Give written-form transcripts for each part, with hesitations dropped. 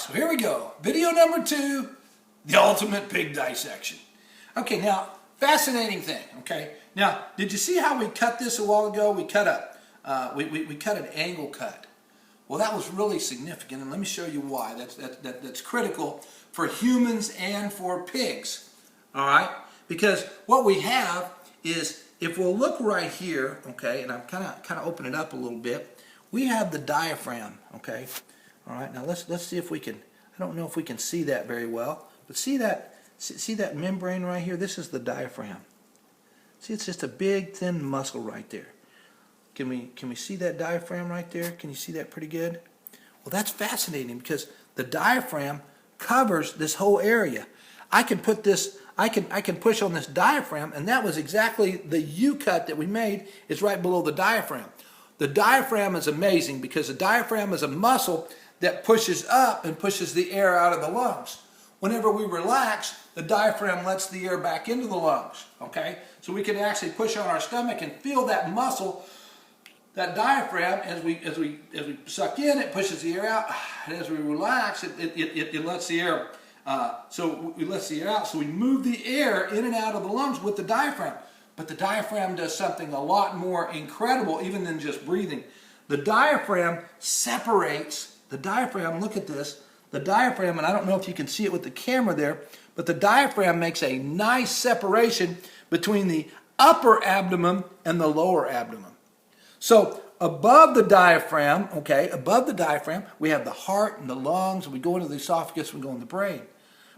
so here we go. Video number 2, the ultimate pig dissection. Okay, now, fascinating thing, okay? Now, did you see how we cut this a while ago? We cut we cut an angle cut. Well, that was really significant, and let me show you why. That's critical for humans and for pigs, all right? Because what we have is, if we'll look right here, okay, and I'm kind of open it up a little bit, we have the diaphragm, okay? All right, now let's see if we can, I don't know if we can see that very well, but see that membrane right here? This is the diaphragm. See, it's just a big thin muscle right there. Can we see that diaphragm right there? Can you see that pretty good? Well, that's fascinating because the diaphragm covers this whole area. I can put this, I can push on this diaphragm, and that was exactly the U-cut that we made is right below the diaphragm. The diaphragm is amazing because the diaphragm is a muscle that pushes up and pushes the air out of the lungs. Whenever we relax, the diaphragm lets the air back into the lungs, okay? So we can actually push on our stomach and feel that muscle, that diaphragm, as we suck in, it pushes the air out, and as we relax, it lets the air, so it lets the air out, so we move the air in and out of the lungs with the diaphragm. But the diaphragm does something a lot more incredible even than just breathing. The diaphragm separates, look at this, the diaphragm, and I don't know if you can see it with the camera there, but the diaphragm makes a nice separation between the upper abdomen and the lower abdomen. So above the diaphragm, okay, above the diaphragm, we have the heart and the lungs, and we go into the esophagus, we go in the brain.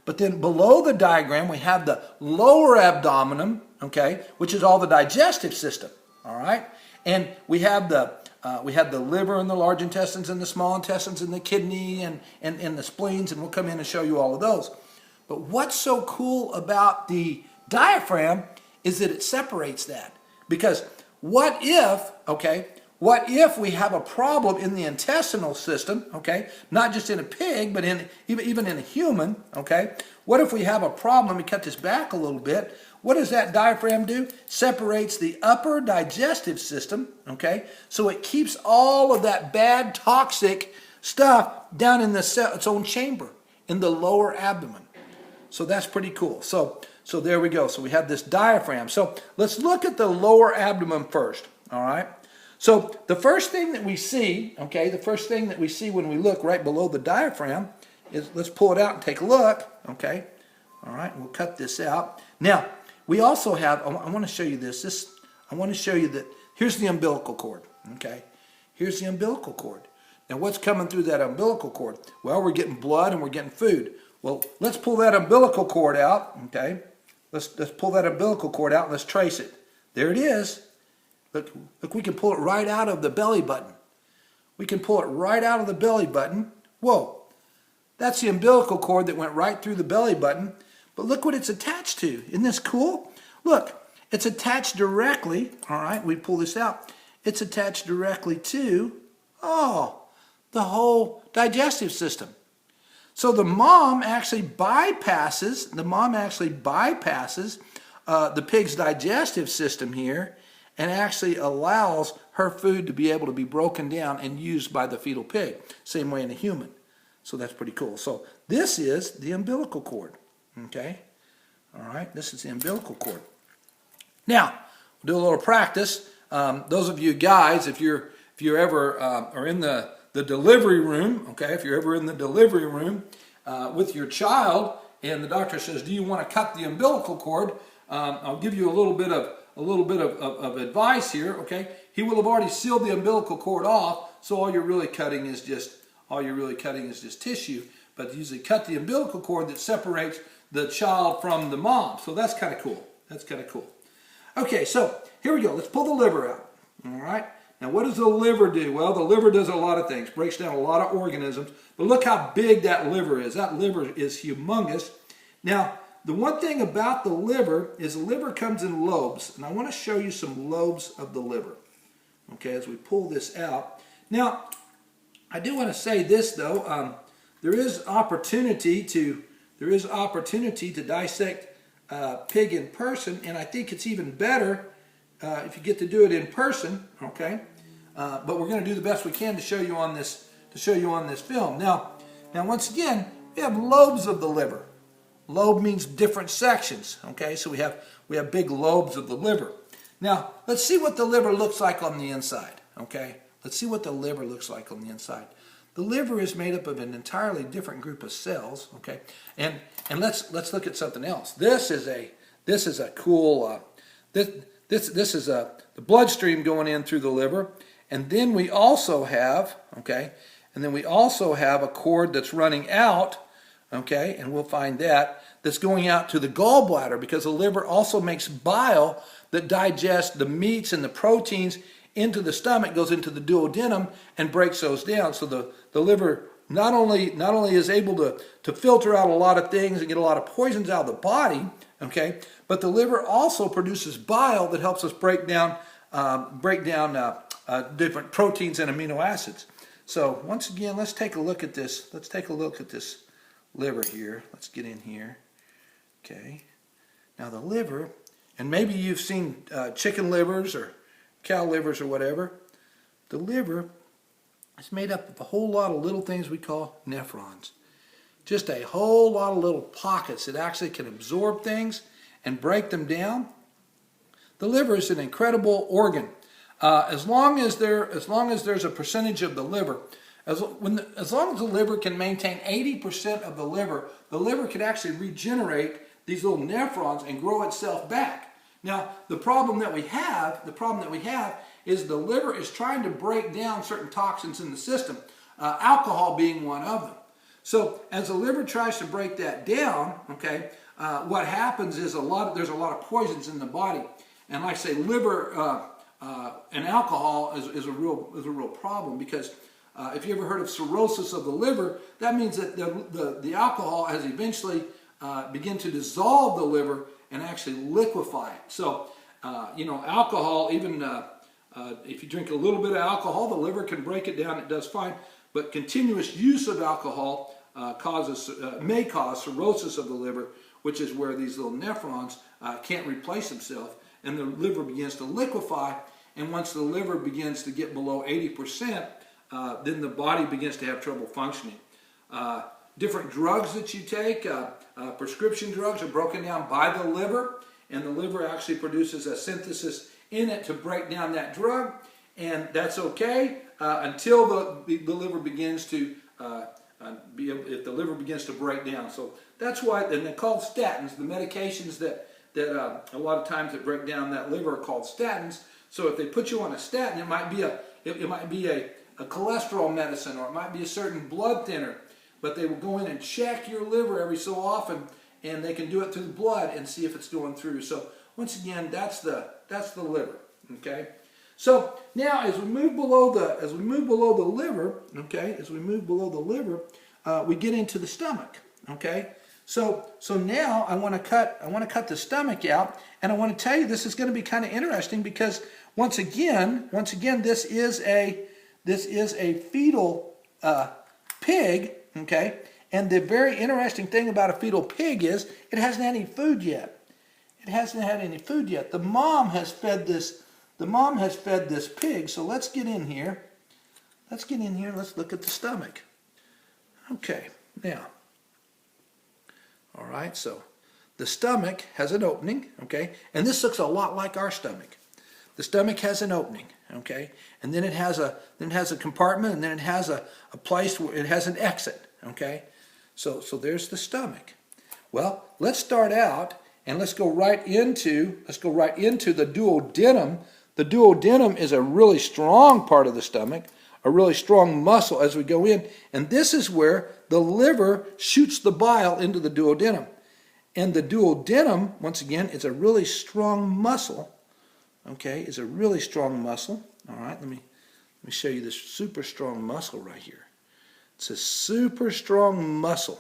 But then below the diaphragm, we have the lower abdomen, okay, which is all the digestive system, all right? And we have the liver and the large intestines and the small intestines and the kidney and the spleens, and we'll come in and show you all of those. But what's so cool about the diaphragm is that it separates that. Because what if we have a problem in the intestinal system, okay, not just in a pig, but even in a human, okay? What if we have a problem, let me cut this back a little bit, what does that diaphragm do? Separates the upper digestive system, okay? So it keeps all of that bad toxic stuff down in its own chamber, in the lower abdomen. So that's pretty cool. So there we go. So we have this diaphragm. So let's look at the lower abdomen first, all right? So the first thing that we see, okay, the first thing that we see when we look right below the diaphragm is, let's pull it out and take a look, okay? All right, we'll cut this out. Now, we also have, I want to show you this. I want to show you that, here's the umbilical cord, okay? Here's the umbilical cord. Now, what's coming through that umbilical cord? Well, we're getting blood and we're getting food. Well, let's pull that umbilical cord out, okay? Let's pull that umbilical cord out and let's trace it. There it is. Look, we can pull it right out of the belly button. We can pull it right out of the belly button. Whoa, that's the umbilical cord that went right through the belly button. But look what it's attached to. Isn't this cool? Look, it's attached directly, all right, we pull this out. It's attached directly to, the whole digestive system. So the mom actually bypasses the pig's digestive system here and actually allows her food to be able to be broken down and used by the fetal pig. Same way in a human. So that's pretty cool. So this is the umbilical cord. Okay? All right, this is the umbilical cord. Now, we'll do a little practice. Those of you guys, if you're ever are in the delivery room, okay, if you're ever in the delivery room with your child and the doctor says, do you want to cut the umbilical cord? I'll give you a little bit of advice here, okay? He will have already sealed the umbilical cord off, so all you're really cutting is just tissue. But usually cut the umbilical cord that separates the child from the mom. So that's kind of cool. That's kind of cool. Okay, so here we go. Let's pull the liver out. All right. Now, what does the liver do? Well, the liver does a lot of things. Breaks down a lot of organisms. But look how big that liver is. That liver is humongous. Now, the one thing about the liver is the liver comes in lobes. And I want to show you some lobes of the liver. Okay, as we pull this out. Now, I do want to say this, though. There is opportunity to dissect pig in person, and I think it's even better if you get to do it in person. Okay, but we're going to do the best we can to show you on this film. Now, Now once again, we have lobes of the liver. Lobe means different sections, okay? So we have big lobes of the liver. Now, let's see what the liver looks like on the inside, okay? Let's see what the liver looks like on the inside. The liver is made up of an entirely different group of cells, okay? And let's look at something else. This is a cool this is the bloodstream going in through the liver, and then we also have, okay? And then we also have a cord that's running out, okay, and we'll find that's going out to the gallbladder, because the liver also makes bile that digests the meats and the proteins into the stomach, goes into the duodenum and breaks those down. So the liver not only is able to filter out a lot of things and get a lot of poisons out of the body, okay, but the liver also produces bile that helps us break down different proteins and amino acids. So once again, let's take a look at this. Let's take a look at this liver here. Let's get in here. Okay. Now the liver, and maybe you've seen chicken livers or cow livers or whatever. The liver is made up of a whole lot of little things we call nephrons. Just a whole lot of little pockets that actually can absorb things and break them down. The liver is an incredible organ. As long as there's a percentage of the liver, as long as the liver can maintain 80% of the liver can actually regenerate these little nephrons and grow itself back. Now, the problem that we have is the liver is trying to break down certain toxins in the system, alcohol being one of them. So, as the liver tries to break that down, okay, what happens is there's a lot of poisons in the body, and like I say, liver and alcohol is a real problem, because if you ever heard of cirrhosis of the liver, that means that the alcohol has eventually begin to dissolve the liver and actually liquefy it. So, alcohol, even if you drink a little bit of alcohol, the liver can break it down, it does fine. But continuous use of alcohol may cause cirrhosis of the liver, which is where these little nephrons can't replace themselves, and the liver begins to liquefy. And once the liver begins to get below 80%, then the body begins to have trouble functioning. Different drugs that you take, prescription drugs, are broken down by the liver, and the liver actually produces a synthesis in it to break down that drug, and that's okay until the liver begins to if the liver begins to break down. So that's why, and they're called statins. The medications that a lot of times that break down that liver are called statins. So if they put you on a statin, it might be a cholesterol medicine, or it might be a certain blood thinner, but they will go in and check your liver every so often, and they can do it through the blood and see if it's going through. So once again, that's the liver. Okay. So now, as we move below the liver, okay, we get into the stomach. Okay. So now I want to cut the stomach out, and I want to tell you this is going to be kind of interesting, because once again, this is a fetal pig. Okay, and the very interesting thing about a fetal pig is it hasn't had any food yet. It hasn't had any food yet. The mom has fed this pig. So let's get in here. Let's look at the stomach. Okay, now. All right, so the stomach has an opening, okay? And this looks a lot like our stomach. The stomach has an opening, okay? And then it has a compartment, and then it has a place where it has an exit, okay? So there's the stomach. Well, let's start out and let's go right into the duodenum. The duodenum is a really strong part of the stomach, a really strong muscle as we go in, and this is where the liver shoots the bile into the duodenum. And the duodenum, once again, is a really strong muscle. Okay, it's a really strong muscle. All right, let me show you this super strong muscle right here. It's a super strong muscle,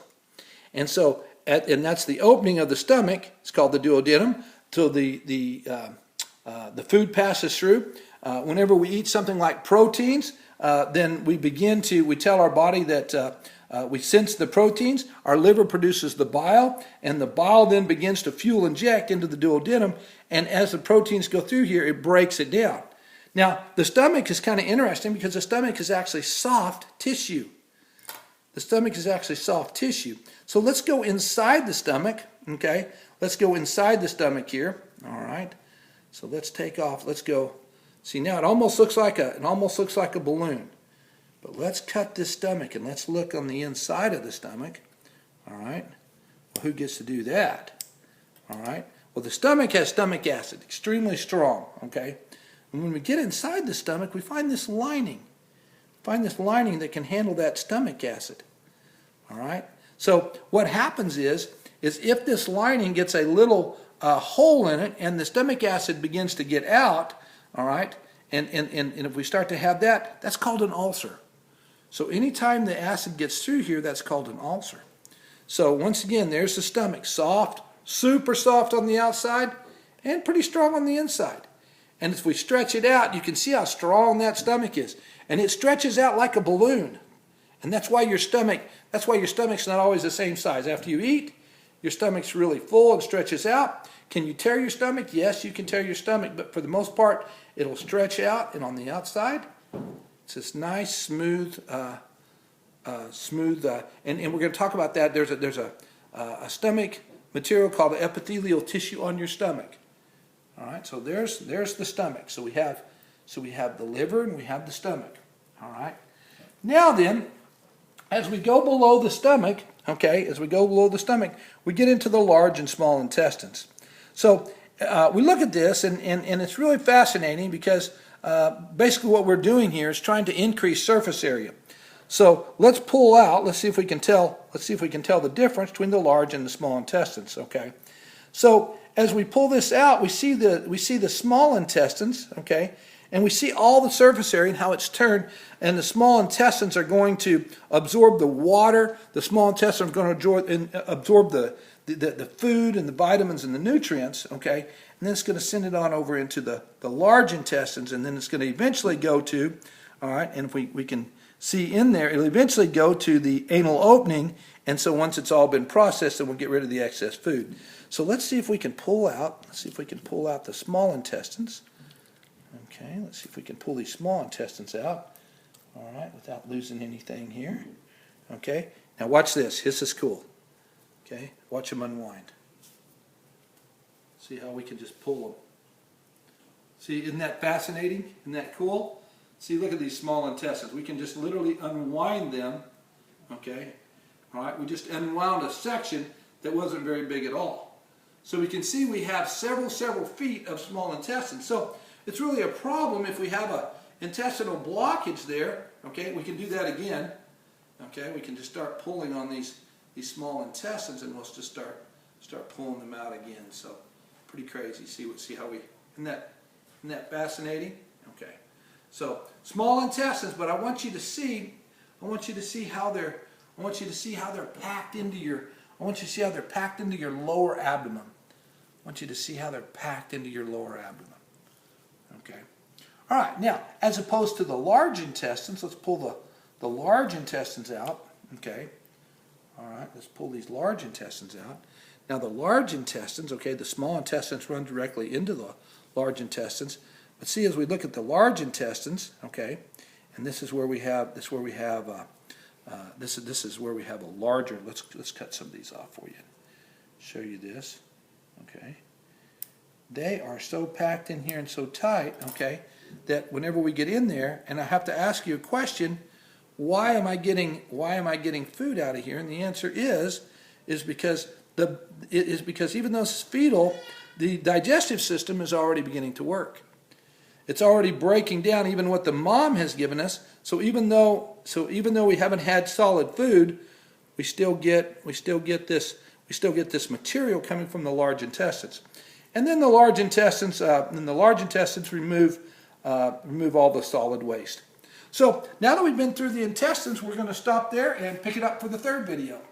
and so and that's the opening of the stomach. It's called the duodenum. So the food passes through. Whenever we eat something like proteins, then we tell our body that we sense the proteins. Our liver produces the bile, and the bile then begins to fuel inject into the duodenum, and as the proteins go through here, it breaks it down. Now, the stomach is kind of interesting because the stomach is actually soft tissue. The stomach is actually soft tissue. So let's go inside the stomach, okay? Let's go inside the stomach here, all right? So let's take off, let's go. See, now it almost looks like a balloon. But let's cut this stomach and let's look on the inside of the stomach, all right? Well, who gets to do that? All right? Well, the stomach has stomach acid, extremely strong, okay? And when we get inside the stomach, we find this lining. Find this lining that can handle that stomach acid. All right? So what happens is if this lining gets a little hole in it and the stomach acid begins to get out, all right, and if we start to have that, that's called an ulcer. So anytime the acid gets through here, that's called an ulcer. So once again, there's the stomach, soft, super soft on the outside and pretty strong on the inside. And if we stretch it out, you can see how strong that stomach is. And it stretches out like a balloon. And that's why your stomach's not always the same size. After you eat, your stomach's really full and stretches out. Can you tear your stomach? Yes, you can tear your stomach, but for the most part, it'll stretch out. And on the outside, it's this nice, smooth, and we're going to talk about that. There's a stomach material called epithelial tissue on your stomach. All right, so there's the stomach. So we have the liver and we have the stomach. All right. Now then, as we go below the stomach, okay, we get into the large and small intestines. So we look at this, and it's really fascinating because basically what we're doing here is trying to increase surface area. So let's pull out. Let's see if we can tell the difference between the large and the small intestines. Okay. So as we pull this out, we see the small intestines, okay, and we see all the surface area and how it's turned. And the small intestines are going to absorb the water. The small intestines are going to absorb the food and the vitamins and the nutrients, okay, and then it's going to send it on over into the large intestines, and then it's going to eventually go to, all right, and if we can see in there, it'll eventually go to the anal opening, and so once it's all been processed, then we'll get rid of the excess food. So let's see if we can pull out the small intestines. Okay, let's see if we can pull these small intestines out, all right, without losing anything here. Okay, now watch this. This is cool. Okay, watch them unwind. See how we can just pull them. See, isn't that fascinating? Isn't that cool? See, look at these small intestines. We can just literally unwind them. Okay, all right, we just unwound a section that wasn't very big at all. So we can see we have several feet of small intestines. So it's really a problem if we have a intestinal blockage there. Okay, we can do that again. Okay, we can just start pulling on these small intestines, and we'll just start pulling them out again. So pretty crazy. See how we, isn't that fascinating? Okay, so small intestines, but I want you to see how they're packed into your lower abdomen. I want you to see how they're packed into your lower abdomen. Okay. All right. Now, as opposed to the large intestines, let's pull the large intestines out. Okay. All right. Let's pull these large intestines out. Now, the large intestines, okay, the small intestines run directly into the large intestines. But see, as we look at the large intestines, okay, and this is where we have a larger. Let's cut some of these off for you. Show you this. Okay. They are so packed in here and so tight, okay, that whenever we get in there, and I have to ask you a question, why am I getting food out of here? And the answer is because even though it's fetal, the digestive system is already beginning to work. It's already breaking down even what the mom has given us. So even though we haven't had solid food, we still get this material coming from the large intestines. And then the large intestines remove all the solid waste. So now that we've been through the intestines, we're going to stop there and pick it up for the third video.